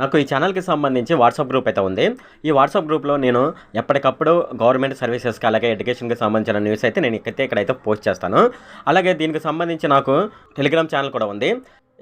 నాకు ఈ ఛానల్‌కి సంబంధించి వాట్సాప్ గ్రూప్ అయితే ఉంది. ఈ వాట్సాప్ గ్రూప్‌లో నేను ఎప్పటికప్పుడు గవర్నమెంట్ సర్వీసెస్‌కి అలాగే ఎడ్యుకేషన్‌కి సంబంధించిన న్యూస్ అయితే నేను ఇక్కడైతే పోస్ట్ చేస్తాను. అలాగే దీనికి సంబంధించి నాకు టెలిగ్రామ్ ఛానల్ కూడా ఉంది.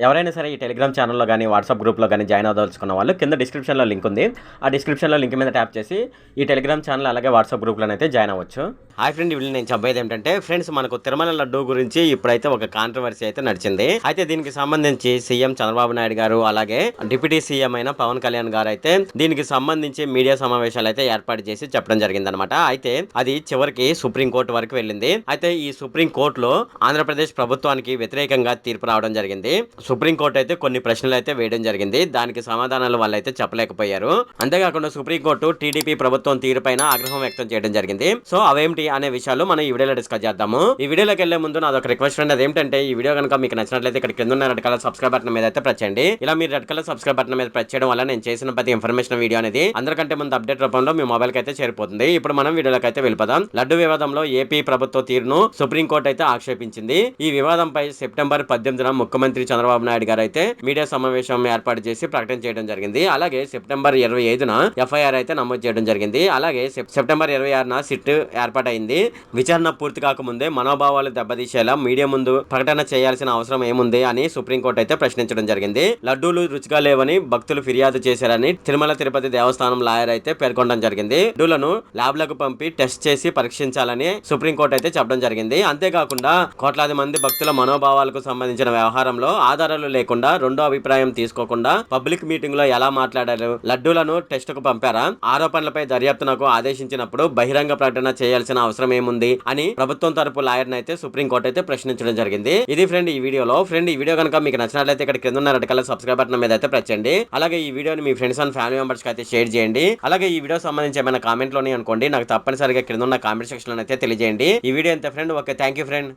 ఎవరైనా సరే ఈ టెలిగ్రామ్ ఛానల్‌లో గాని, వాట్సాప్ గ్రూప్‌లో గాని జాయిన్ అవ్వదలుచుకున్న వాళ్ళు కింద డిస్క్రిప్షన్‌లో లింక్ ఉంది. ఆ డిస్క్రిప్షన్‌లో లింక్ మీద ట్యాప్ చేసి ఈ టెలిగ్రామ్ ఛానల్ అలాగే వాట్సాప్ గ్రూప్‌లోనైతే జాయిన్ అవ్వచ్చు. హాయ్ ఫ్రెండ్, వీళ్ళు నేను చెప్పేది ఏంటంటే ఫ్రెండ్స్, మనకు తిరుమల లడ్డు గురించి ఇప్పుడైతే ఒక కాంట్రవర్సీ అయితే నడిచింది. అయితే దీనికి సంబంధించి సీఎం చంద్రబాబు నాయుడు గారు అలాగే డిప్యూటీ సీఎం అయిన పవన్ కళ్యాణ్ గారు అయితే దీనికి సంబంధించి మీడియా సమావేశాలు అయితే ఏర్పాటు చేసి చెప్పడం జరిగిందనమాట. అయితే అది చివరికి సుప్రీం కోర్టు వరకు వెళ్ళింది. అయితే ఈ సుప్రీం కోర్టులో ఆంధ్రప్రదేశ్ ప్రభుత్వానికి వ్యతిరేకంగా తీర్పు రావడం జరిగింది. సుప్రీంకోర్టు అయితే కొన్ని ప్రశ్నలు అయితే వేయడం జరిగింది. దానికి సమాధానాలు వాళ్ళు అయితే చెప్పలేకపోయారు. అంతేకాకుండా సుప్రీంకోర్టు టీడీపీ ప్రభుత్వం తీరుపైన ఆగ్రహం వ్యక్తం చేయడం జరిగింది. సో అవేంటి అనే విషయాలు మనం ఈ వీడియోలో డిస్కస్ చేద్దాము. ఈ వీడియోలోకి వెళ్లే ముందు నాదొక రిక్వెస్ట్ అండి. అదేంటంటే ఈ వీడియో కనుక మీకు నచ్చినట్లయితే ఇక్కడ కింద ఉన్న రెడ్ కలర్ సబ్స్క్రైబ్ బటన్ మీద అయితే ప్రెస్ చేయండి. ఇలా మీరు రెడ్ కలర్ సబ్స్క్రైబ్ బటన్ మీద ప్రెస్ చేయడం వల్ల నేను చేసిన ప్రతి ఇన్ఫర్మేషన్ వీడియో అనేది అందరికంటే ముందు అప్డేట్ రూపంలో మీ మొబైల్ కి అయితే చేరిపోతుంది. ఇప్పుడు మనం వీడియోలోకి అయితే వెళ్ళిపోదాం. లడ్డు వివాదంలో ఏపీ ప్రభుత్వ తీరును సుప్రీంకోర్టు అయితే ఆక్షేపించింది. ఈ వివాదంపై సెప్టెంబర్ 18న ముఖ్యమంత్రి చంద్రబాబు నాయుడు గారు అయితే మీడియా సమావేశం ఏర్పాటు చేసి ప్రకటన చేయడం జరిగింది. అలాగే సెప్టెంబర్ 25న ఎఫ్ఐఆర్ అయితే నమోదు చేయడం జరిగింది. అలాగే సెప్టెంబర్ 26న సిట్ ఏర్పాటైంది. విచారణ పూర్తి కాకముందే మనోభావాలు దెబ్బతీసేలా మీడియా ముందు ప్రకటన చేయాల్సిన అవసరం ఏముంది అని సుప్రీంకోర్టు అయితే ప్రశ్నించడం జరిగింది. లడ్డూలు రుచిగా లేవని భక్తులు ఫిర్యాదు చేశారని తిరుమల తిరుపతి దేవస్థానం లాయర్ అయితే పేర్కొనడం జరిగింది. లడ్డూలను ల్యాబ్లకు పంపి టెస్ట్ చేసి పరీక్షించాలని సుప్రీంకోర్టు అయితే చెప్పడం జరిగింది. అంతేకాకుండా కోట్లాది మంది భక్తుల మనోభావాలకు సంబంధించిన వ్యవహారంలో ఆధారాలు లేకుండా రెండో అభిప్రాయం తీసుకోకుండా పబ్లిక్ మీటింగ్ లో ఎలా మాట్లాడారు, లడ్డూలను టెస్ట్ కు పంపారా, ఆరోపణలపై దర్యాప్తునకు ఆదేశించినప్పుడు బహిరంగ ప్రకటన చేయాల్సిన అవసరం ఏముంది అని ప్రభుత్వం తరపు లాయర్ అయితే సుప్రీంకోర్టు అయితే ప్రశ్నించడం జరిగింది. ఇది ఫ్రెండ్ ఈ వీడియోలో. ఫ్రెండ్ ఈ వీడియో కనుక మీకు నచ్చినట్లయితే ఇక్కడ కింద ఉన్న రెడ్ కలర్ సబ్స్క్రైబ్ బటన్ మీద అయితే ప్రెస్ చేయండి. అలాగే ఈ వీడియోని మీ ఫ్రెండ్స్ అండ్ ఫ్యామిలీ మెంబర్స్ కి అయితే షేర్ చేయండి. అలాగే ఈ వీడియో సంబంధించి ఏమైనా కామెంట్ లోని అనుకోండి, నాకు తప్పనిసరిగా కింద ఉన్న కామెంట్ సెక్షన్ లో అయితే తెలియజేయండి. ఈ వీడియో ఎంత friend. Okay, thank you friend.